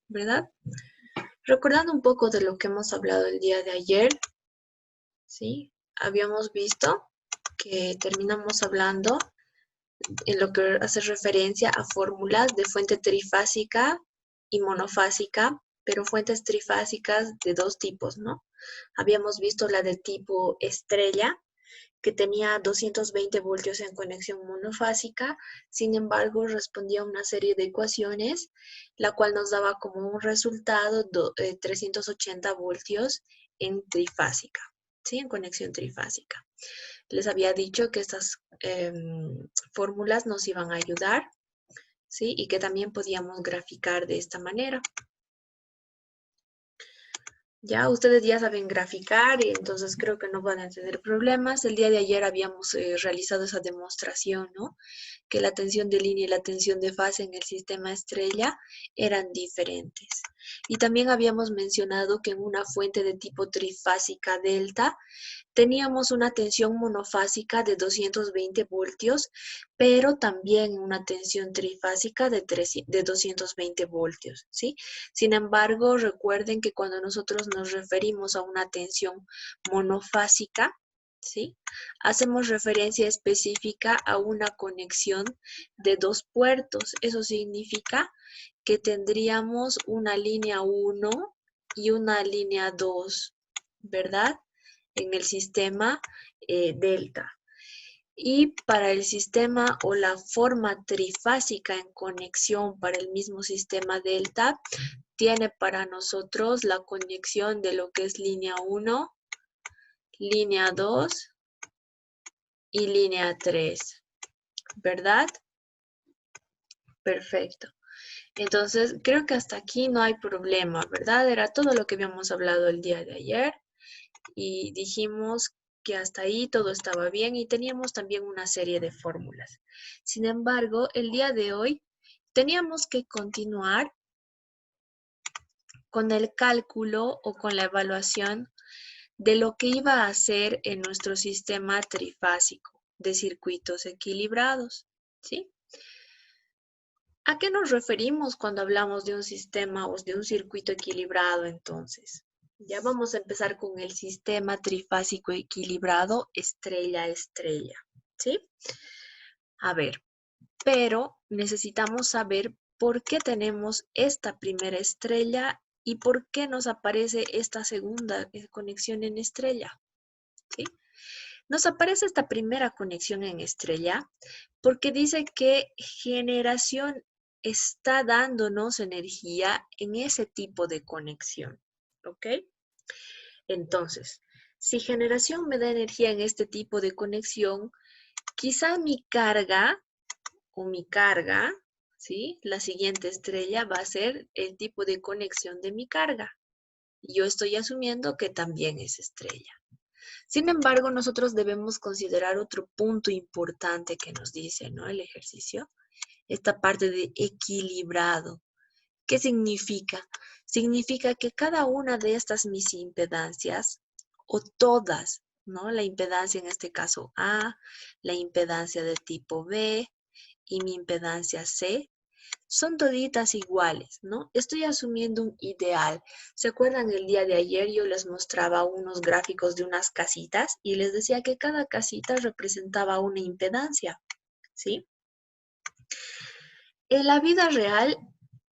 ¿verdad? Recordando un poco de lo que hemos hablado el día de ayer, ¿sí? Habíamos visto que terminamos hablando en lo que hace referencia a fórmulas de fuente trifásica y monofásica, pero fuentes trifásicas de dos tipos, ¿no? Habíamos visto la de tipo estrella, que tenía 220 voltios en conexión monofásica, sin embargo respondía a una serie de ecuaciones, la cual nos daba como un resultado 380 voltios en trifásica, ¿sí? En conexión trifásica. Les había dicho que estas fórmulas nos iban a ayudar, ¿sí? Y que también podíamos graficar de esta manera. Ya ustedes ya saben graficar y entonces creo que no van a tener problemas. El día de ayer habíamos realizado esa demostración, ¿no? Que la tensión de línea y la tensión de fase en el sistema estrella eran diferentes. Y también habíamos mencionado que en una fuente de tipo trifásica delta teníamos una tensión monofásica de 220 voltios, pero también una tensión trifásica de 220 voltios, ¿sí? Sin embargo, recuerden que cuando nosotros nos referimos a una tensión monofásica, ¿sí? Hacemos referencia específica a una conexión de dos puertos. Eso significa que tendríamos una línea 1 y una línea 2, ¿verdad? En el sistema delta. Y para el sistema o la forma trifásica en conexión para el mismo sistema delta, tiene para nosotros la conexión de lo que es línea 1, línea 2 y línea 3, ¿verdad? Perfecto. Entonces, creo que hasta aquí no hay problema, ¿verdad? Era todo lo que habíamos hablado el día de ayer y dijimos que hasta ahí todo estaba bien y teníamos también una serie de fórmulas. Sin embargo, el día de hoy teníamos que continuar con el cálculo o con la evaluación de lo que iba a hacer en nuestro sistema trifásico de circuitos equilibrados, ¿sí? ¿A qué nos referimos cuando hablamos de un sistema o de un circuito equilibrado entonces? Ya vamos a empezar con el sistema trifásico equilibrado estrella-estrella, ¿sí? A ver, pero necesitamos saber por qué tenemos esta primera estrella y por qué nos aparece esta segunda conexión en estrella, ¿sí? Nos aparece esta primera conexión en estrella porque dice que generación está dándonos energía en ese tipo de conexión, ¿ok? Entonces, si generación me da energía en este tipo de conexión, quizá mi carga o mi carga, ¿sí? La siguiente estrella va a ser el tipo de conexión de mi carga. Yo estoy asumiendo que también es estrella. Sin embargo, nosotros debemos considerar otro punto importante que nos dice, ¿no? El ejercicio, esta parte de equilibrado. ¿Qué significa? Significa que cada una de estas mis impedancias, o todas, ¿no? La impedancia en este caso A, la impedancia de tipo B y mi impedancia C, son toditas iguales, ¿no? Estoy asumiendo un ideal. ¿Se acuerdan el día de ayer yo les mostraba unos gráficos de unas casitas y les decía que cada casita representaba una impedancia, ¿sí? En la vida real,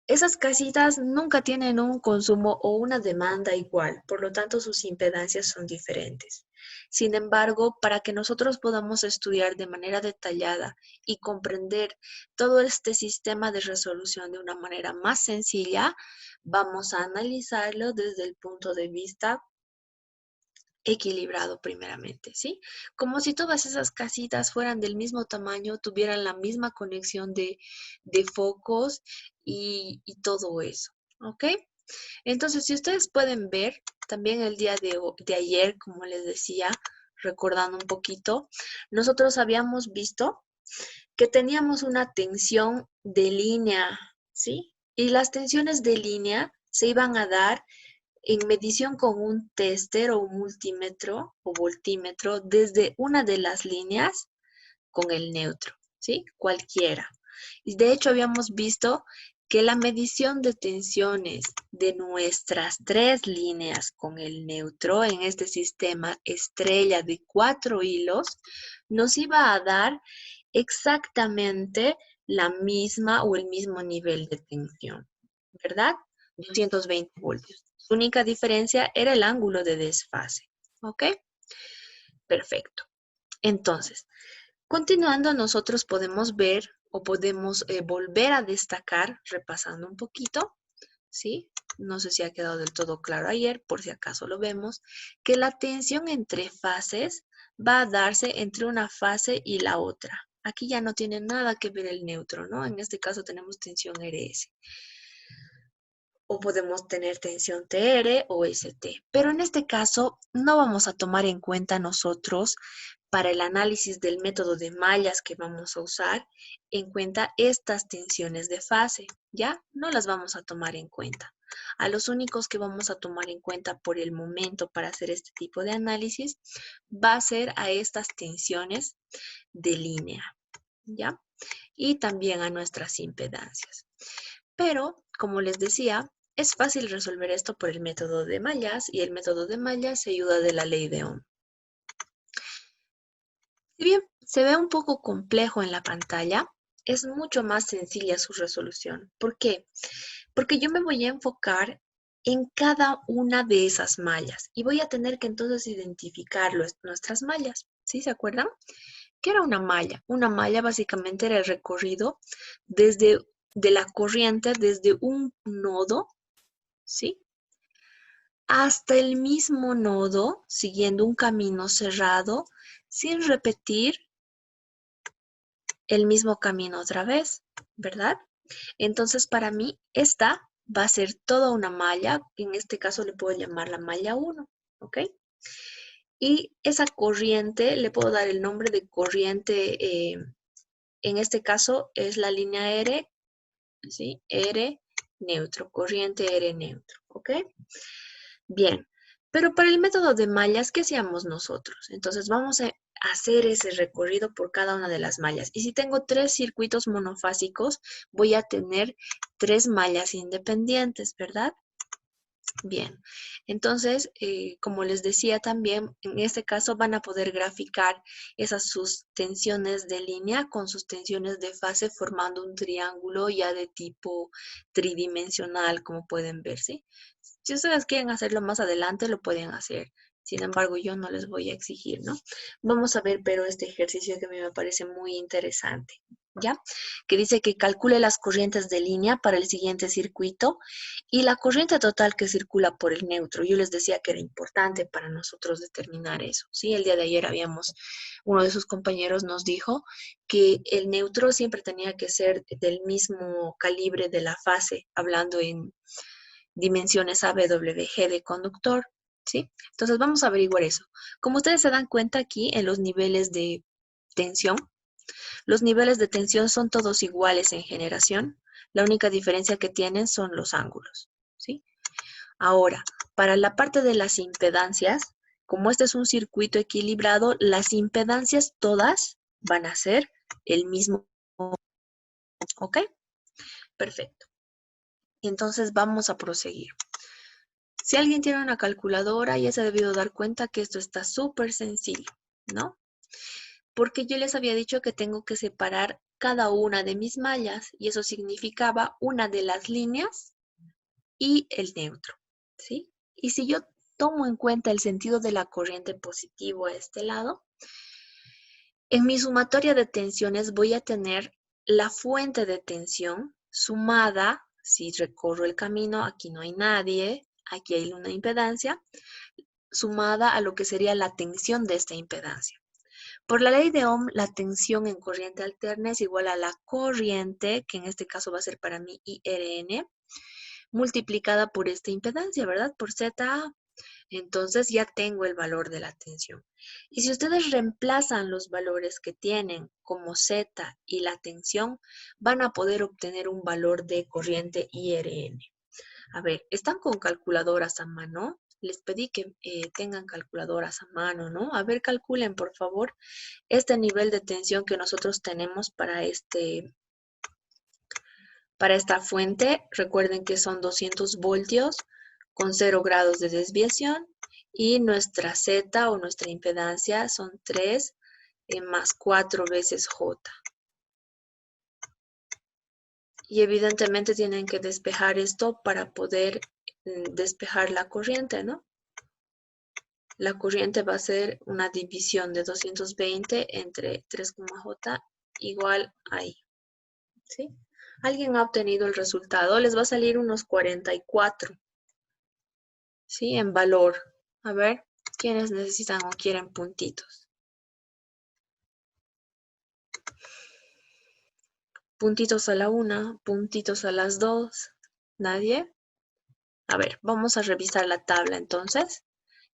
esas casitas nunca tienen un consumo o una demanda igual, por lo tanto sus impedancias son diferentes. Sin embargo, para que nosotros podamos estudiar de manera detallada y comprender todo este sistema de resolución de una manera más sencilla, vamos a analizarlo desde el punto de vista equilibrado primeramente, ¿sí? Como si todas esas casitas fueran del mismo tamaño, tuvieran la misma conexión de focos y todo eso, ¿ok? Entonces, si ustedes pueden ver, también el día de ayer, como les decía, recordando un poquito, nosotros habíamos visto que teníamos una tensión de línea, ¿sí? Y las tensiones de línea se iban a dar en medición con un tester o un multímetro o voltímetro desde una de las líneas con el neutro, ¿sí? Cualquiera. Y de hecho habíamos visto que la medición de tensiones de nuestras 3 líneas con el neutro en este sistema estrella de 4 hilos nos iba a dar exactamente la misma o el mismo nivel de tensión, ¿verdad? 220 voltios. Su única diferencia era el ángulo de desfase, ¿ok? Perfecto. Entonces, continuando, nosotros podemos ver o podemos volver a destacar, repasando un poquito, ¿sí? No sé si ha quedado del todo claro ayer, por si acaso lo vemos, que la tensión entre fases va a darse entre una fase y la otra. Aquí ya no tiene nada que ver el neutro, ¿no? En este caso tenemos tensión RS. O podemos tener tensión TR o ST. Pero en este caso no vamos a tomar en cuenta nosotros para el análisis del método de mallas que vamos a usar en cuenta estas tensiones de fase, ¿ya? No las vamos a tomar en cuenta. A los únicos que vamos a tomar en cuenta por el momento para hacer este tipo de análisis va a ser a estas tensiones de línea, ¿ya? Y también a nuestras impedancias. Pero, como les decía, es fácil resolver esto por el método de mallas y el método de mallas se ayuda de la ley de Ohm. Si bien se ve un poco complejo en la pantalla, es mucho más sencilla su resolución. ¿Por qué? Porque yo me voy a enfocar en cada una de esas mallas y voy a tener que entonces identificar nuestras mallas. ¿Sí se acuerdan? ¿Qué era una malla? Una malla básicamente era el recorrido de la corriente desde un nodo, ¿sí? Hasta el mismo nodo, siguiendo un camino cerrado, sin repetir el mismo camino otra vez, ¿verdad? Entonces, para mí, esta va a ser toda una malla. En este caso le puedo llamar la malla 1, ¿ok? Y esa corriente, le puedo dar el nombre de corriente, en este caso es la línea R, ¿sí? R neutro, corriente R neutro, ¿ok? Bien, pero para el método de mallas, ¿qué hacíamos nosotros? Entonces vamos a hacer ese recorrido por cada una de las mallas. Y si tengo 3 circuitos monofásicos, voy a tener 3 mallas independientes, ¿verdad? Bien, entonces, como les decía también, en este caso van a poder graficar sus tensiones de línea con sus tensiones de fase formando un triángulo ya de tipo tridimensional, como pueden ver, ¿sí? Si ustedes quieren hacerlo más adelante, lo pueden hacer. Sin embargo, yo no les voy a exigir, ¿no? Vamos a ver, pero este ejercicio que a mí me parece muy interesante, ¿ya? Que dice que calcule las corrientes de línea para el siguiente circuito y la corriente total que circula por el neutro. Yo les decía que era importante para nosotros determinar eso, ¿sí? El día de ayer uno de sus compañeros nos dijo que el neutro siempre tenía que ser del mismo calibre de la fase, hablando en dimensiones ABWG de conductor, ¿sí? Entonces vamos a averiguar eso. Como ustedes se dan cuenta aquí en los niveles de tensión, los niveles de tensión son todos iguales en generación. La única diferencia que tienen son los ángulos, ¿sí? Ahora, para la parte de las impedancias, como este es un circuito equilibrado, las impedancias todas van a ser el mismo, ¿ok? Perfecto. Entonces vamos a proseguir. Si alguien tiene una calculadora, ya se ha debido dar cuenta que esto está súper sencillo, ¿no? Porque yo les había dicho que tengo que separar cada una de mis mallas y eso significaba una de las líneas y el neutro, ¿sí? Y si yo tomo en cuenta el sentido de la corriente positivo a este lado, en mi sumatoria de tensiones voy a tener la fuente de tensión sumada, si recorro el camino, aquí no hay nadie, aquí hay una impedancia, sumada a lo que sería la tensión de esta impedancia. Por la ley de Ohm, la tensión en corriente alterna es igual a la corriente, que en este caso va a ser para mí IRN, multiplicada por esta impedancia, ¿verdad? Por ZA. Entonces ya tengo el valor de la tensión. Y si ustedes reemplazan los valores que tienen como Z y la tensión, van a poder obtener un valor de corriente IRN. A ver, ¿están con calculadoras a mano? Les pedí que tengan calculadoras a mano, ¿no? A ver, calculen, por favor, este nivel de tensión que nosotros tenemos para Para esta fuente, recuerden que son 200 voltios con 0 grados de desviación y nuestra Z o nuestra impedancia son 3 más 4 veces J. Y evidentemente tienen que despejar esto para poder despejar la corriente, ¿no? La corriente va a ser una división de 220 entre 3,J igual a I. ¿Sí? Alguien ha obtenido el resultado, les va a salir unos 44. ¿Sí? En valor. A ver, ¿quiénes necesitan o quieren puntitos? Puntitos a la 1, puntitos a las 2. ¿Nadie? A ver, vamos a revisar la tabla entonces.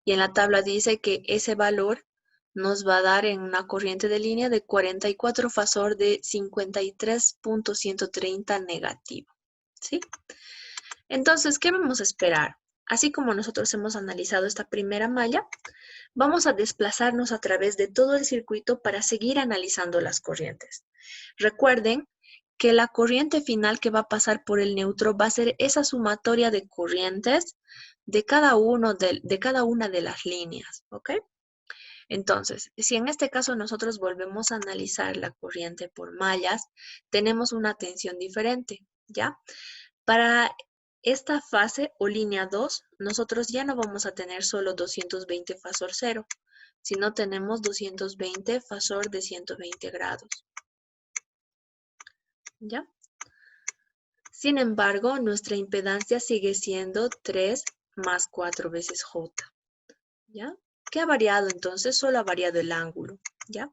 Y en la tabla dice que ese valor nos va a dar en una corriente de línea de 44 fasor de 53.130 negativo. ¿Sí? Entonces, ¿qué vamos a esperar? Así como nosotros hemos analizado esta primera malla, vamos a desplazarnos a través de todo el circuito para seguir analizando las corrientes. Recuerden que la corriente final que va a pasar por el neutro va a ser esa sumatoria de corrientes de cada una de las líneas, ¿ok? Entonces, si en este caso nosotros volvemos a analizar la corriente por mallas, tenemos una tensión diferente, ¿ya? Para esta fase o línea 2, nosotros ya no vamos a tener solo 220 fasor 0, sino tenemos 220 fasor de 120 grados, ¿ya? Sin embargo, nuestra impedancia sigue siendo 3 más 4 veces J, ¿ya? ¿Qué ha variado entonces? Solo ha variado el ángulo, ¿ya?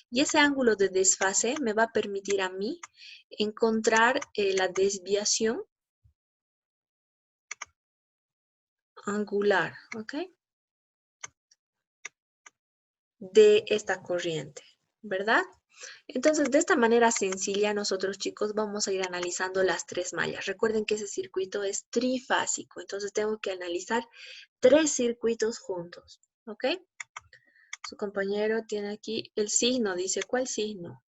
Y ese ángulo de desfase me va a permitir a mí encontrar la desviación angular, ¿ok? De esta corriente, ¿verdad? Entonces, de esta manera sencilla, nosotros chicos vamos a ir analizando las tres mallas. Recuerden que ese circuito es trifásico, entonces tengo que analizar 3 circuitos juntos, ¿ok? Su compañero tiene aquí el signo, dice, ¿cuál signo?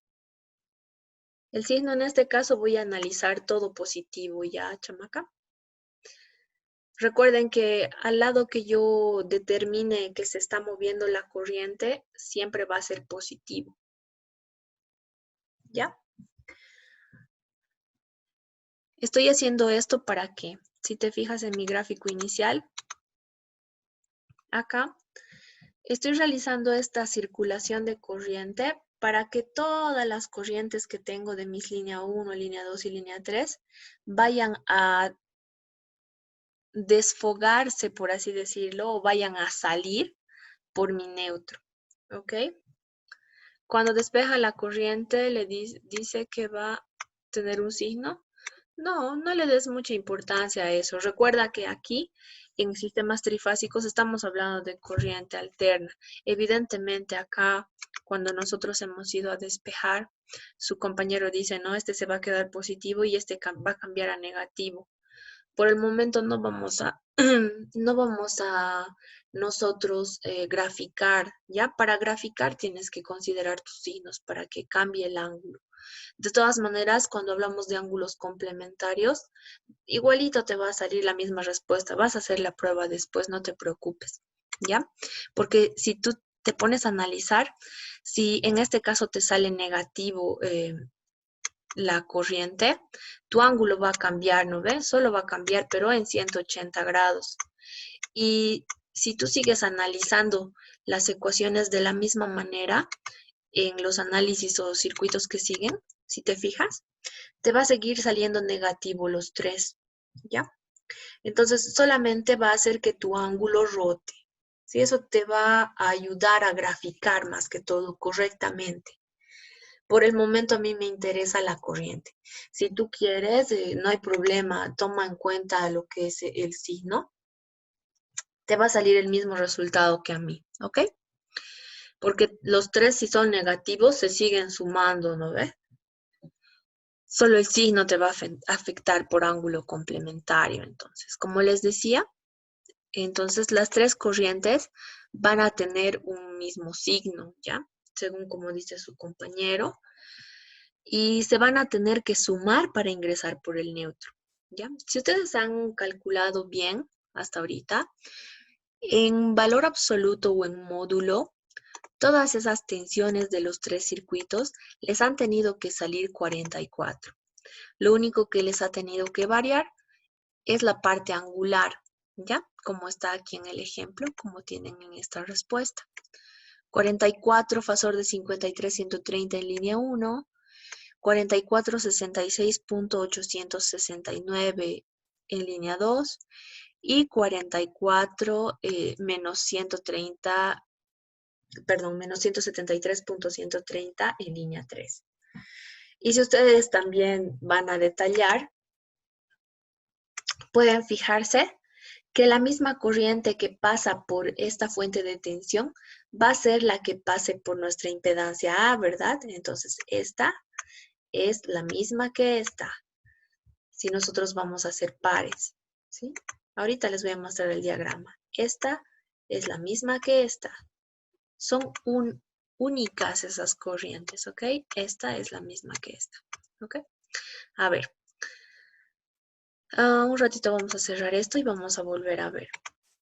El signo en este caso voy a analizar todo positivo, ¿ya, chamaca? Recuerden que al lado que yo determine que se está moviendo la corriente, siempre va a ser positivo, ¿ya? Estoy haciendo esto para que, si te fijas en mi gráfico inicial, acá, estoy realizando esta circulación de corriente para que todas las corrientes que tengo de mis línea 1, línea 2 y línea 3 vayan a desfogarse, por así decirlo, o vayan a salir por mi neutro, ¿ok? Cuando despeja la corriente, le dice que va a tener un signo. No, no le des mucha importancia a eso. Recuerda que aquí, en sistemas trifásicos, estamos hablando de corriente alterna. Evidentemente, acá, cuando nosotros hemos ido a despejar, su compañero dice, no, este se va a quedar positivo y este va a cambiar a negativo. Por el momento no vamos a, no vamos a nosotros graficar, ¿ya? Para graficar tienes que considerar tus signos para que cambie el ángulo. De todas maneras, cuando hablamos de ángulos complementarios, igualito te va a salir la misma respuesta. Vas a hacer la prueba después, no te preocupes, ¿ya? Porque si tú te pones a analizar, si en este caso te sale negativo la corriente, tu ángulo va a cambiar, ¿no ves? Solo va a cambiar, pero en 180 grados. Y si tú sigues analizando las ecuaciones de la misma manera, en los análisis o circuitos que siguen, si te fijas, te va a seguir saliendo negativo los tres, ¿ya? Entonces solamente va a hacer que tu ángulo rote. ¿Sí? Eso te va a ayudar a graficar más que todo correctamente. Por el momento a mí me interesa la corriente. Si tú quieres, no hay problema, toma en cuenta lo que es el signo. Te va a salir el mismo resultado que a mí, ¿ok? Porque los tres, si son negativos, se siguen sumando, ¿no ves? Solo el signo te va a afectar por ángulo complementario. Entonces, como les decía, entonces las tres corrientes van a tener un mismo signo, ¿ya? Según como dice su compañero. y se van a tener que sumar para ingresar por el neutro, ¿ya? Si ustedes han calculado bien hasta ahorita, en valor absoluto o en módulo, todas esas tensiones de los tres circuitos les han tenido que salir 44. Lo único que les ha tenido que variar es la parte angular, ¿ya? Como está aquí en el ejemplo, como tienen en esta respuesta. 44 fasor de 53,130 en línea 1, 44,66,869 en línea 2 y 44 menos 130, perdón, menos 173,130 en línea 3. Y si ustedes también van a detallar, pueden fijarse que la misma corriente que pasa por esta fuente de tensión va a ser la que pase por nuestra impedancia A, ¿verdad? Entonces, esta es la misma que esta, si nosotros vamos a hacer pares, ¿sí? Ahorita les voy a mostrar el diagrama. Esta es la misma que esta. Son únicas esas corrientes, ¿ok? Esta es la misma que esta, ¿ok? A ver, un ratito vamos a cerrar esto y vamos a volver a ver,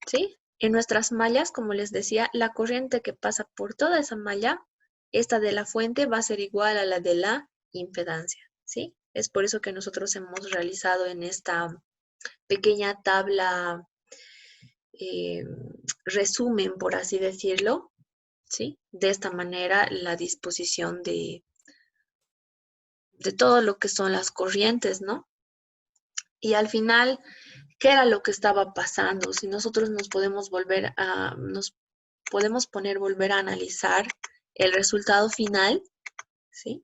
¿sí? En nuestras mallas, como les decía, la corriente que pasa por toda esa malla, esta de la fuente va a ser igual a la de la impedancia, ¿sí? Es por eso que nosotros hemos realizado en esta pequeña tabla resumen, por así decirlo, ¿sí? De esta manera la disposición de todo lo que son las corrientes, ¿no? Y al final, ¿qué era lo que estaba pasando? Si nosotros nos podemos volver a, nos podemos poner, volver a analizar el resultado final, ¿sí?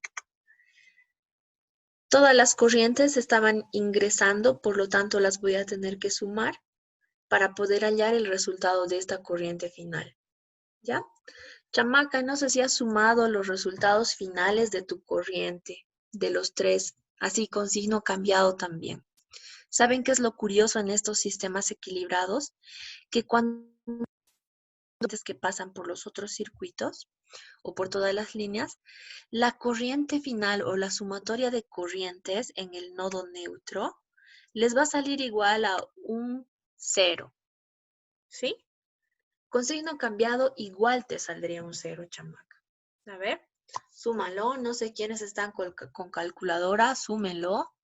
Todas las corrientes estaban ingresando, por lo tanto las voy a tener que sumar para poder hallar el resultado de esta corriente final, ¿ya? Chamaca, no sé si has sumado los resultados finales de tu corriente, de los tres, así con signo cambiado también. ¿Saben qué es lo curioso en estos sistemas equilibrados? Que cuando que pasan por los otros circuitos o por todas las líneas, la corriente final o la sumatoria de corrientes en el nodo neutro les va a salir igual a un 0, ¿sí? Con signo cambiado igual te saldría un 0, chamaca. A ver, súmalo, no sé quiénes están con calculadora, súmenlo,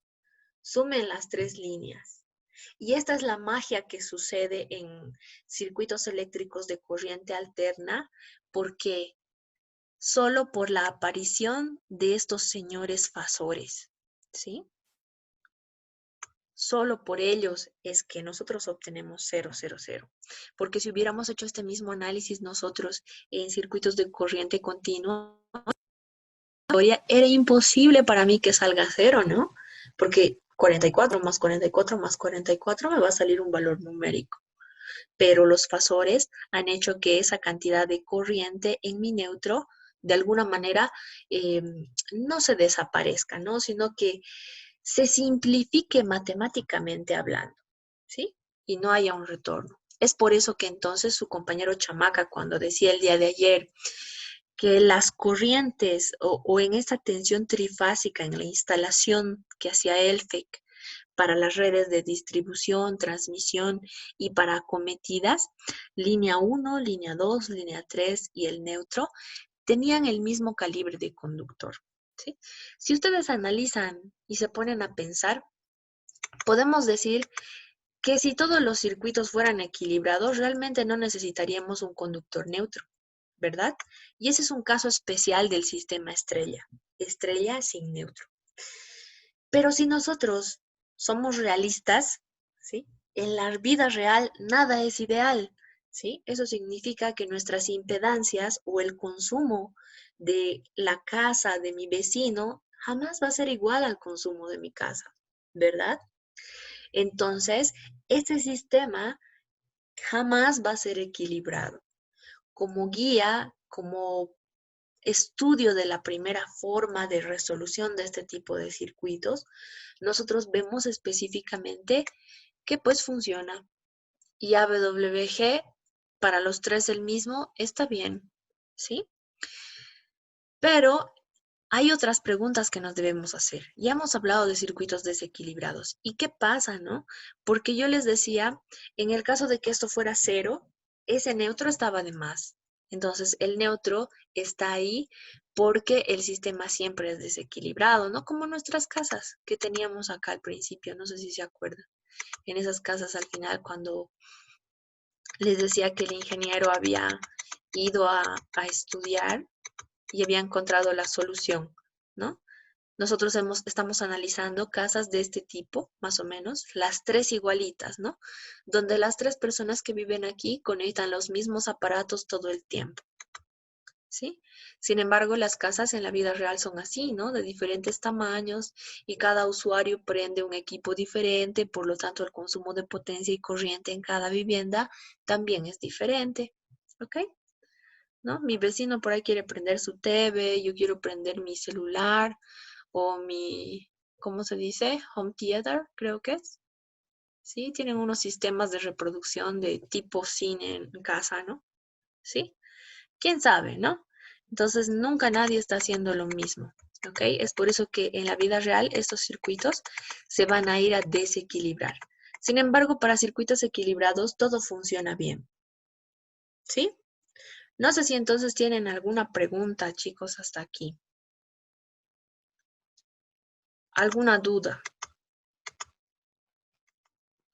sumen las tres líneas. Y esta es la magia que sucede en circuitos eléctricos de corriente alterna, porque solo por la aparición de estos señores fasores, ¿sí? Solo por ellos es que nosotros obtenemos 0, 0, 0. Porque si hubiéramos hecho este mismo análisis nosotros en circuitos de corriente continua, era imposible para mí que salga 0, ¿no? Porque 44 más 44 más 44 me va a salir un valor numérico. Pero los fasores han hecho que esa cantidad de corriente en mi neutro de alguna manera no se desaparezca, ¿no? Sino que se simplifique matemáticamente hablando, ¿sí? Y no haya un retorno. Es por eso que entonces su compañero Chamaca, cuando decía el día de ayer que las corrientes o en esta tensión trifásica en la instalación que hacía ELFEC para las redes de distribución, transmisión y para acometidas, línea 1, línea 2, línea 3 y el neutro, tenían el mismo calibre de conductor, ¿sí? Si ustedes analizan y se ponen a pensar, podemos decir que si todos los circuitos fueran equilibrados, realmente no necesitaríamos un conductor neutro, ¿verdad? Y ese es un caso especial del sistema estrella, estrella sin neutro. Pero si nosotros somos realistas, ¿sí? En la vida real nada es ideal, ¿sí? Eso significa que nuestras impedancias o el consumo de la casa de mi vecino jamás va a ser igual al consumo de mi casa, ¿verdad? Entonces, este sistema jamás va a ser equilibrado. Como guía, como estudio de la primera forma de resolución de este tipo de circuitos, nosotros vemos específicamente que pues funciona. Y AWG para los tres el mismo está bien, ¿sí? Pero hay otras preguntas que nos debemos hacer. Ya hemos hablado de circuitos desequilibrados. ¿Y qué pasa, no? Porque yo les decía, en el caso de que esto fuera cero, ese neutro estaba de más. Entonces, el neutro está ahí porque el sistema siempre es desequilibrado, ¿no? Como nuestras casas que teníamos acá al principio, no sé si se acuerdan. En esas casas al final, cuando les decía que el ingeniero había ido a estudiar y había encontrado la solución, ¿no? Nosotros estamos analizando casas de este tipo, más o menos, las tres igualitas, ¿no? Donde las tres personas que viven aquí conectan los mismos aparatos todo el tiempo, ¿sí? Sin embargo, las casas en la vida real son así, ¿no? De diferentes tamaños y cada usuario prende un equipo diferente, por lo tanto, el consumo de potencia y corriente en cada vivienda también es diferente, ¿ok? ¿No? Mi vecino por ahí quiere prender su TV, yo quiero prender mi celular o mi, ¿cómo se dice? Home theater, creo que es. Sí, tienen unos sistemas de reproducción de tipo cine en casa, ¿no? Sí, quién sabe, ¿no? Entonces, nunca nadie está haciendo lo mismo, ¿ok? Es por eso que en la vida real estos circuitos se van a ir a desequilibrar. Sin embargo, para circuitos equilibrados todo funciona bien, ¿sí? No sé si entonces tienen alguna pregunta, chicos, hasta aquí. ¿Alguna duda?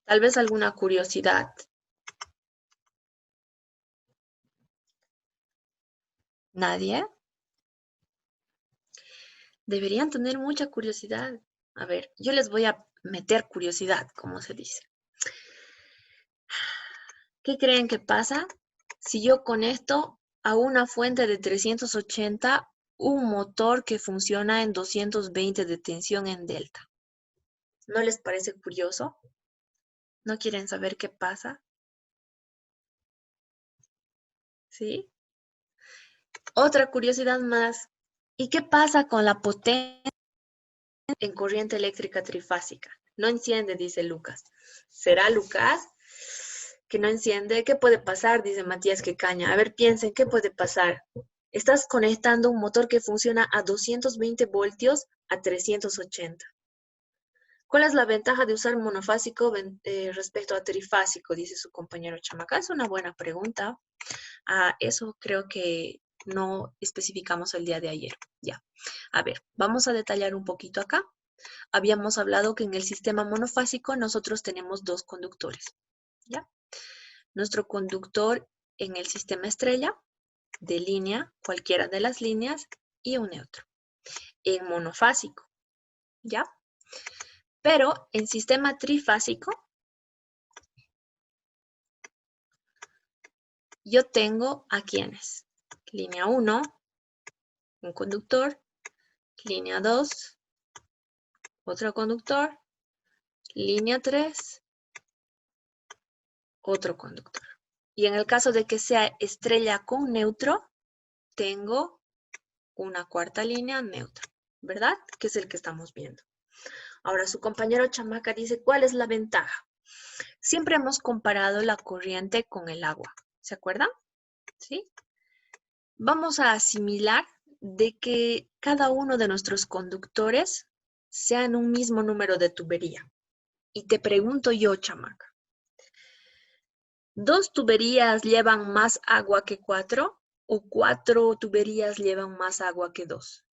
Tal vez alguna curiosidad. ¿Nadie? Deberían tener mucha curiosidad. A ver, yo les voy a meter curiosidad, como se dice. ¿Qué creen que pasa si yo conecto a una fuente de 380 un motor que funciona en 220 de tensión en delta? ¿No les parece curioso? ¿No quieren saber qué pasa? ¿Sí? Otra curiosidad más. ¿Y qué pasa con la potencia en corriente eléctrica trifásica? No enciende, dice Lucas. ¿Será Lucas que no enciende? ¿Qué puede pasar? Dice Matías que caña. A ver, piensen, ¿qué puede pasar? Estás conectando un motor que funciona a 220 voltios a 380. ¿Cuál es la ventaja de usar monofásico respecto a trifásico? Dice su compañero Chamaca. Es una buena pregunta. Eso creo que no especificamos el día de ayer. Ya. A ver, vamos a detallar un poquito acá. Habíamos hablado que en el sistema monofásico nosotros tenemos dos conductores. ¿Ya? Nuestro conductor en el sistema estrella, de línea, cualquiera de las líneas, y un neutro. En monofásico. ¿Ya? Pero en sistema trifásico, yo tengo a quienes. Línea 1, un conductor. Línea 2, otro conductor. Línea 3, otro conductor. Y en el caso de que sea estrella con neutro, tengo una cuarta línea neutra, ¿verdad? Que es el que estamos viendo. Ahora su compañero Chamaca dice, ¿cuál es la ventaja? Siempre hemos comparado la corriente con el agua, ¿se acuerdan? ¿Sí? Vamos a asimilar de que cada uno de nuestros conductores sean un mismo número de tubería. Y te pregunto yo, Chamaca, ¿2 tuberías llevan más agua que 4? ¿O 4 tuberías llevan más agua que 2?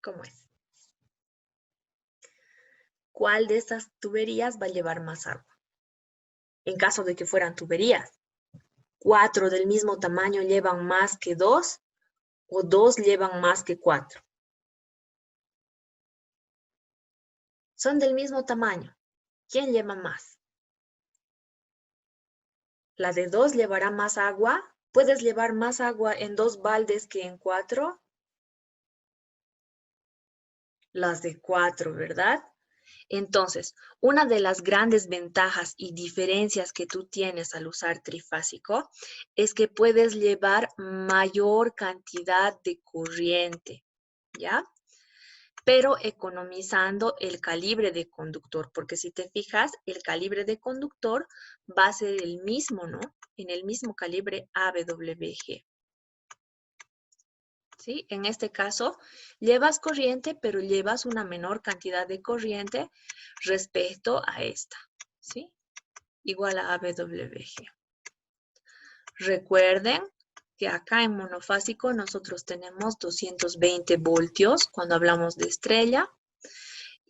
¿Cómo es? ¿Cuál de estas tuberías va a llevar más agua? En caso de que fueran tuberías. ¿4 del mismo tamaño llevan más que 2? ¿O 2 llevan más que 4? Son del mismo tamaño. ¿Quién lleva más? ¿La de 2 llevará más agua? ¿Puedes llevar más agua en 2 baldes que en 4? Las de 4, ¿verdad? Entonces, una de las grandes ventajas y diferencias que tú tienes al usar trifásico es que puedes llevar mayor cantidad de corriente, ¿ya? pero economizando el calibre de conductor, porque si te fijas, el calibre de conductor va a ser el mismo, ¿no? En el mismo calibre AWG. ¿Sí? En este caso, llevas corriente, pero llevas una menor cantidad de corriente respecto a esta, ¿sí? Igual a AWG. Recuerden que acá en monofásico nosotros tenemos 220 voltios cuando hablamos de estrella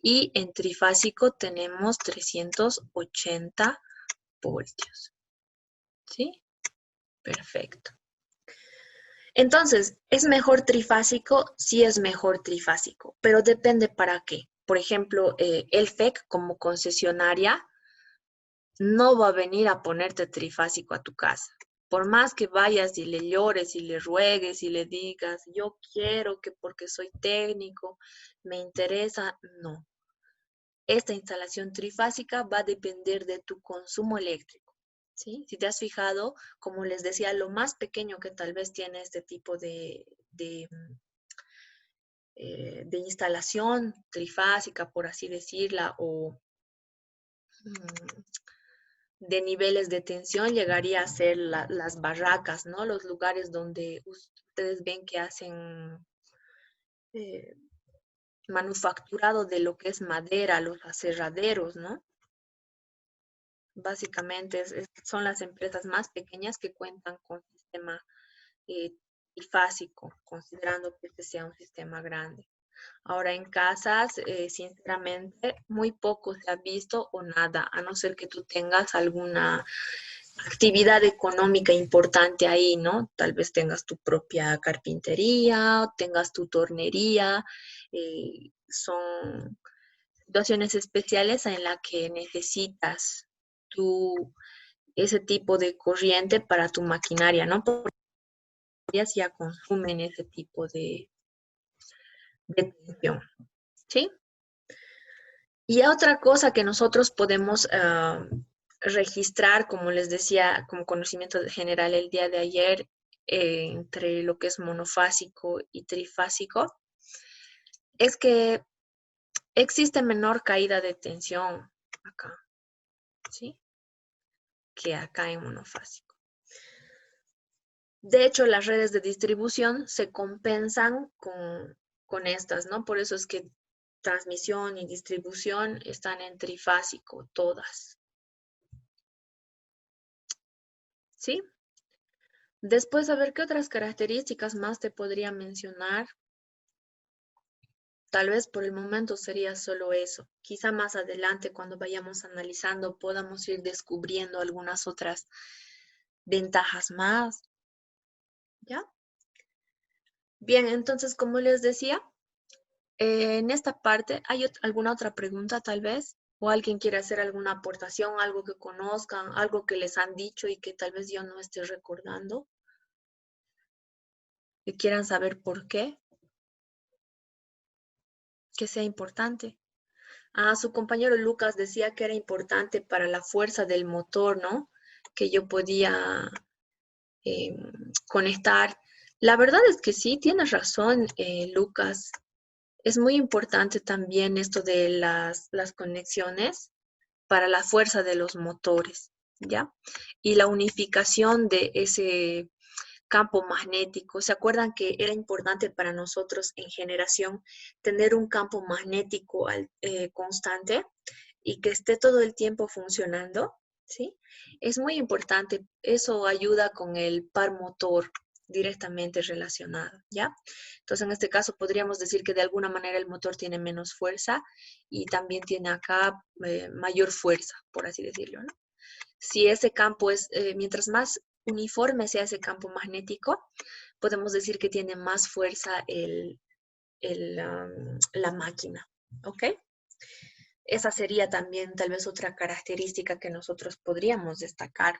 y en trifásico tenemos 380 voltios. ¿Sí? Perfecto. Entonces, ¿es mejor trifásico? Sí es mejor trifásico, pero depende para qué. Por ejemplo, el FEC como concesionaria no va a venir a ponerte trifásico a tu casa. Por más que vayas y le llores y le ruegues y le digas, yo quiero que porque soy técnico, me interesa, no. Esta instalación trifásica va a depender de tu consumo eléctrico, ¿sí? Si te has fijado, como les decía, lo más pequeño que tal vez tiene este tipo de instalación trifásica, por así decirla, o de niveles de tensión llegaría a ser las barracas, ¿no? Los lugares donde ustedes ven que hacen eh, manufacturado de lo que es madera, los aserraderos, ¿no? Básicamente son las empresas más pequeñas que cuentan con sistema trifásico, considerando que este sea un sistema grande. Ahora en casas, sinceramente, muy poco se ha visto o nada, a no ser que tú tengas alguna actividad económica importante ahí, ¿no? Tal vez tengas tu propia carpintería, tengas tu tornería, son situaciones especiales en las que necesitas tu, ese tipo de corriente para tu maquinaria, ¿no? Porque ya consumen ese tipo de tensión, ¿sí? Y otra cosa que nosotros podemos registrar, como les decía, como conocimiento general el día de ayer, entre lo que es monofásico y trifásico, es que existe menor caída de tensión acá, ¿sí? Que acá en monofásico. De hecho, las redes de distribución se compensan con estas, ¿no? Por eso es que transmisión y distribución están en trifásico, todas, ¿sí? Después, a ver qué otras características más te podría mencionar. Tal vez por el momento sería solo eso. Quizá más adelante, cuando vayamos analizando, podamos ir descubriendo algunas otras ventajas más, ¿ya? Bien, entonces, como les decía, en esta parte, ¿hay alguna otra pregunta tal vez? ¿O alguien quiere hacer alguna aportación, algo que conozcan, algo que les han dicho y que tal vez yo no esté recordando? Que quieran saber por qué, que sea importante. Ah, su compañero Lucas decía que era importante para la fuerza del motor, ¿no? Que yo podía eh, conectar. La verdad es que sí, tienes razón, Lucas. Es muy importante también esto de las conexiones para la fuerza de los motores, ¿ya? Y la unificación de ese campo magnético. ¿Se acuerdan que era importante para nosotros en generación tener un campo magnético constante y que esté todo el tiempo funcionando? ¿Sí? Es muy importante. Eso ayuda con el par motor directamente relacionado, ¿ya? Entonces, en este caso podríamos decir que de alguna manera el motor tiene menos fuerza y también tiene acá mayor fuerza, por así decirlo, ¿no? Si ese campo es, mientras más uniforme sea ese campo magnético, podemos decir que tiene más fuerza la máquina, ¿ok? Esa sería también tal vez otra característica que nosotros podríamos destacar.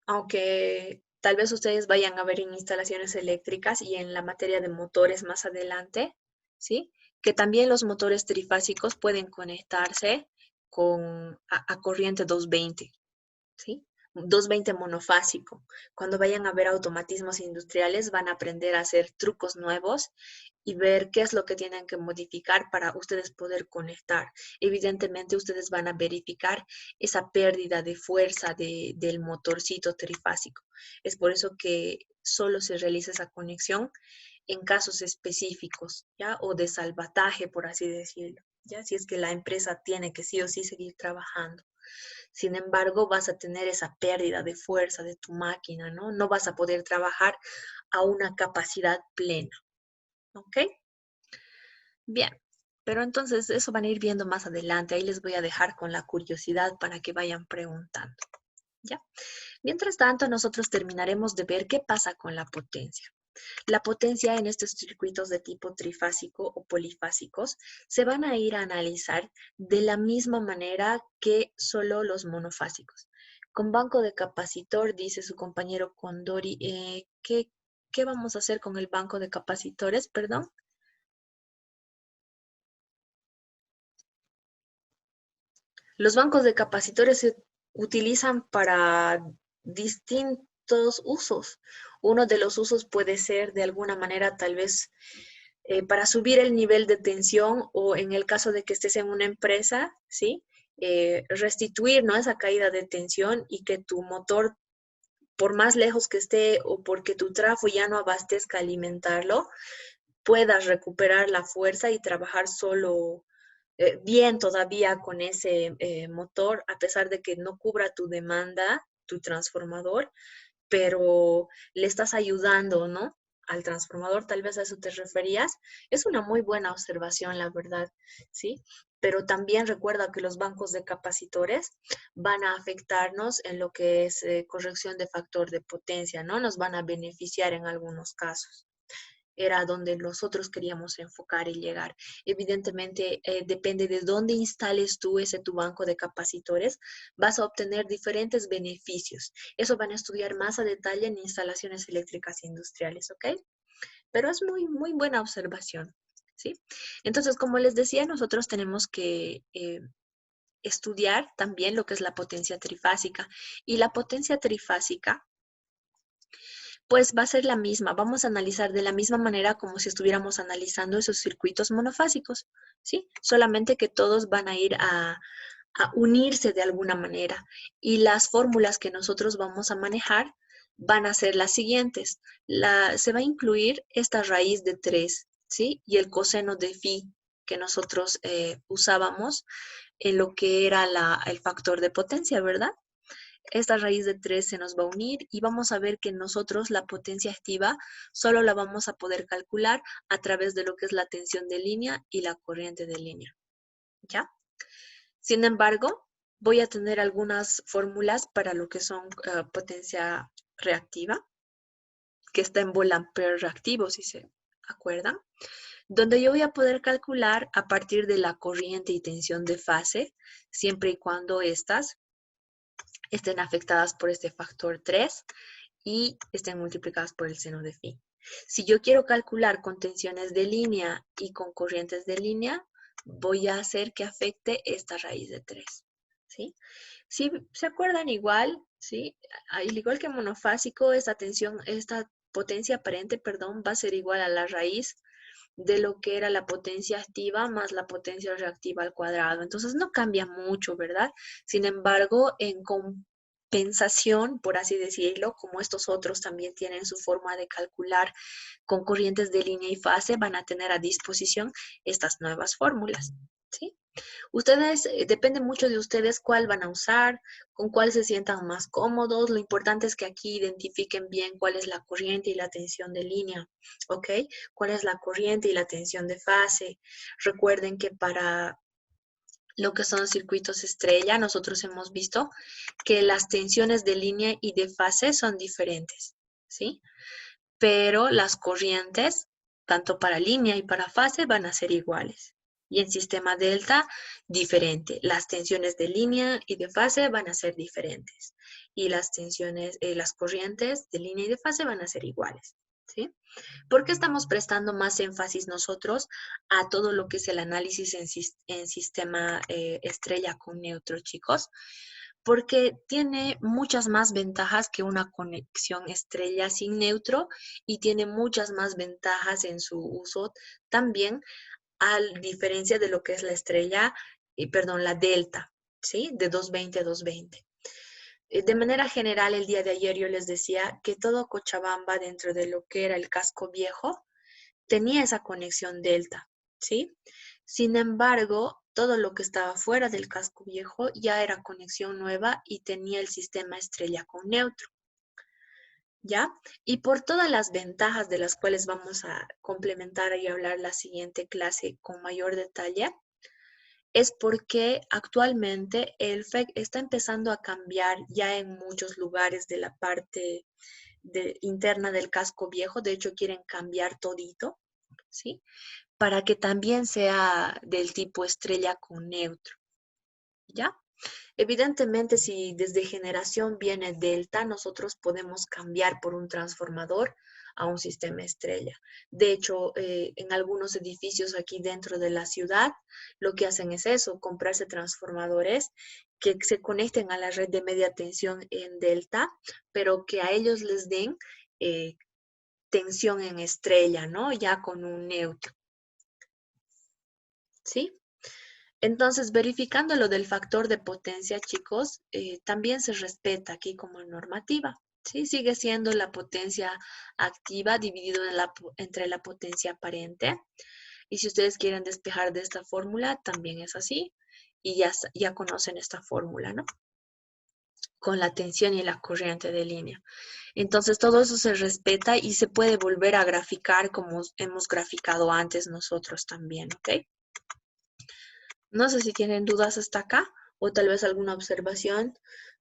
Aunque tal vez ustedes vayan a ver en instalaciones eléctricas y en la materia de motores más adelante, ¿sí? Que también los motores trifásicos pueden conectarse a corriente 220, ¿sí? 220 monofásico. Cuando vayan a ver automatismos industriales van a aprender a hacer trucos nuevos y ver qué es lo que tienen que modificar para ustedes poder conectar. Evidentemente, ustedes van a verificar esa pérdida de fuerza del motorcito trifásico. Es por eso que solo se realiza esa conexión en casos específicos, ¿ya? O de salvataje, por así decirlo, ¿ya? Si es que la empresa tiene que sí o sí seguir trabajando. Sin embargo, vas a tener esa pérdida de fuerza de tu máquina, ¿no? No vas a poder trabajar a una capacidad plena, ¿ok? Bien, pero entonces eso van a ir viendo más adelante. Ahí les voy a dejar con la curiosidad para que vayan preguntando, ¿ya? Mientras tanto, nosotros terminaremos de ver qué pasa con la potencia. La potencia en estos circuitos de tipo trifásico o polifásicos se van a ir a analizar de la misma manera que solo los monofásicos. Con banco de capacitor, dice su compañero Condori, ¿qué vamos a hacer con el banco de capacitores? Perdón. Los bancos de capacitores se utilizan para distintos usos. Uno de los usos puede ser de alguna manera tal vez para subir el nivel de tensión o en el caso de que estés en una empresa, ¿sí? Restituir, ¿no? Esa caída de tensión y que tu motor, por más lejos que esté o porque tu trafo ya no abastezca alimentarlo, puedas recuperar la fuerza y trabajar solo bien todavía con ese motor, a pesar de que no cubra tu demanda, tu transformador, pero le estás ayudando, ¿no? Al transformador, tal vez a eso te referías. Es una muy buena observación, la verdad, ¿sí? Pero también recuerda que los bancos de capacitores van a afectarnos en lo que es corrección de factor de potencia, ¿no? Nos van a beneficiar en algunos casos. Era donde nosotros queríamos enfocar y llegar. Evidentemente, depende de dónde instales tú ese tu banco de capacitores, vas a obtener diferentes beneficios. Eso van a estudiar más a detalle en instalaciones eléctricas industriales, ¿ok? Pero es muy, muy buena observación, ¿sí? Entonces, como les decía, nosotros tenemos que estudiar también lo que es la potencia trifásica. Y la potencia trifásica pues va a ser la misma. Vamos a analizar de la misma manera como si estuviéramos analizando esos circuitos monofásicos, ¿sí? Solamente que todos van a ir a unirse de alguna manera. Y las fórmulas que nosotros vamos a manejar van a ser las siguientes. Se va a incluir esta raíz de 3, ¿sí? Y el coseno de phi que nosotros usábamos en lo que era el factor de potencia, ¿verdad? Esta raíz de 3 se nos va a unir y vamos a ver que nosotros la potencia activa solo la vamos a poder calcular a través de lo que es la tensión de línea y la corriente de línea. ¿Ya? Sin embargo, voy a tener algunas fórmulas para lo que son potencia reactiva, que está en Volt-Ampere reactivo, si se acuerdan, donde yo voy a poder calcular a partir de la corriente y tensión de fase, siempre y cuando estas estén afectadas por este factor 3 y estén multiplicadas por el seno de phi. Si yo quiero calcular con tensiones de línea y con corrientes de línea, voy a hacer que afecte esta raíz de 3. ¿Sí? Si se acuerdan igual, ¿sí? Al igual que monofásico, esta potencia aparente, perdón, va a ser igual a la raíz de lo que era la potencia activa más la potencia reactiva al cuadrado. Entonces no cambia mucho, ¿verdad? Sin embargo, en compensación, por así decirlo, como estos otros también tienen su forma de calcular con corrientes de línea y fase, van a tener a disposición estas nuevas fórmulas, ¿sí? Ustedes, depende mucho de ustedes cuál van a usar, con cuál se sientan más cómodos. Lo importante es que aquí identifiquen bien cuál es la corriente y la tensión de línea, ¿ok? Cuál es la corriente y la tensión de fase. Recuerden que para lo que son circuitos estrella, nosotros hemos visto que las tensiones de línea y de fase son diferentes, ¿sí? Pero las corrientes, tanto para línea y para fase, van a ser iguales. Y en sistema delta, diferente. Las tensiones de línea y de fase van a ser diferentes. Y las tensiones, las corrientes de línea y de fase van a ser iguales. ¿Sí? ¿Por qué estamos prestando más énfasis nosotros a todo lo que es el análisis en sistema estrella con neutros, chicos? porque tiene muchas más ventajas que una conexión estrella sin neutro y tiene muchas más ventajas en su uso también, a diferencia de lo que es la estrella, perdón, la delta, ¿sí? De 220 a 220. De manera general, el día de ayer yo les decía que todo Cochabamba, dentro de lo que era el casco viejo, tenía esa conexión delta, ¿sí? Sin embargo, todo lo que estaba fuera del casco viejo ya era conexión nueva y tenía el sistema estrella con neutro, ¿ya? Y por todas las ventajas de las cuales vamos a complementar y hablar la siguiente clase con mayor detalle, es porque actualmente el FEC está empezando a cambiar ya en muchos lugares de la parte interna del casco viejo. De hecho, quieren cambiar todito, ¿sí? Para que también sea del tipo estrella con neutro, ¿ya? Evidentemente, si desde generación viene delta, nosotros podemos cambiar por un transformador a un sistema estrella. De hecho, en algunos edificios aquí dentro de la ciudad, lo que hacen es eso, comprarse transformadores que se conecten a la red de media tensión en delta, pero que a ellos les den tensión en estrella, ¿no? Ya con un neutro, ¿sí? Entonces, verificando lo del factor de potencia, chicos, también se respeta aquí como normativa, ¿sí? Sigue siendo la potencia activa dividido entre la potencia aparente. Y si ustedes quieren despejar de esta fórmula, también es así. Y ya conocen esta fórmula, ¿no? Con la tensión y la corriente de línea. Entonces, todo eso se respeta y se puede volver a graficar como hemos graficado antes nosotros también, ¿ok? No sé si tienen dudas hasta acá o tal vez alguna observación,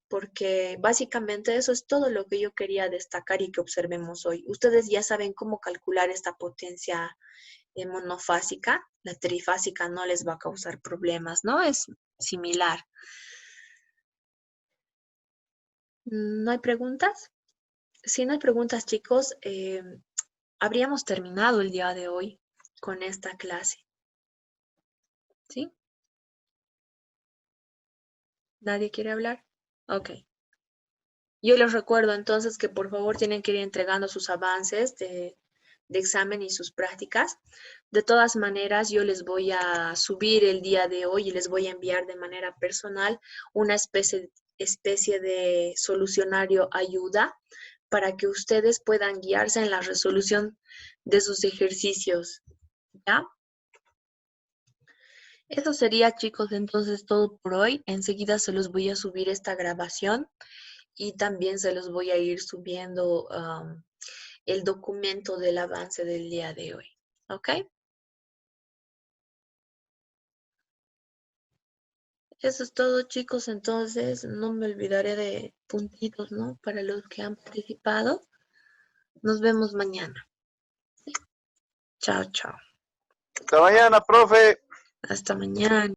porque básicamente eso es todo lo que yo quería destacar y que observemos hoy. Ustedes ya saben cómo calcular esta potencia monofásica. La trifásica no les va a causar problemas, ¿no? Es similar. ¿No hay preguntas? Si no hay preguntas, chicos, habríamos terminado el día de hoy con esta clase. ¿Sí? ¿Nadie quiere hablar? Ok. Yo les recuerdo entonces que por favor tienen que ir entregando sus avances de examen y sus prácticas. De todas maneras, yo les voy a subir el día de hoy y les voy a enviar de manera personal una especie de solucionario ayuda para que ustedes puedan guiarse en la resolución de sus ejercicios. ¿Ya? Eso sería, chicos, entonces todo por hoy. Enseguida se los voy a subir esta grabación y también se los voy a ir subiendo el documento del avance del día de hoy. ¿Ok? Eso es todo, chicos. Entonces, no me olvidaré de puntitos, ¿no? Para los que han participado. Nos vemos mañana. Chao, chao. Hasta mañana, profe. Hasta mañana.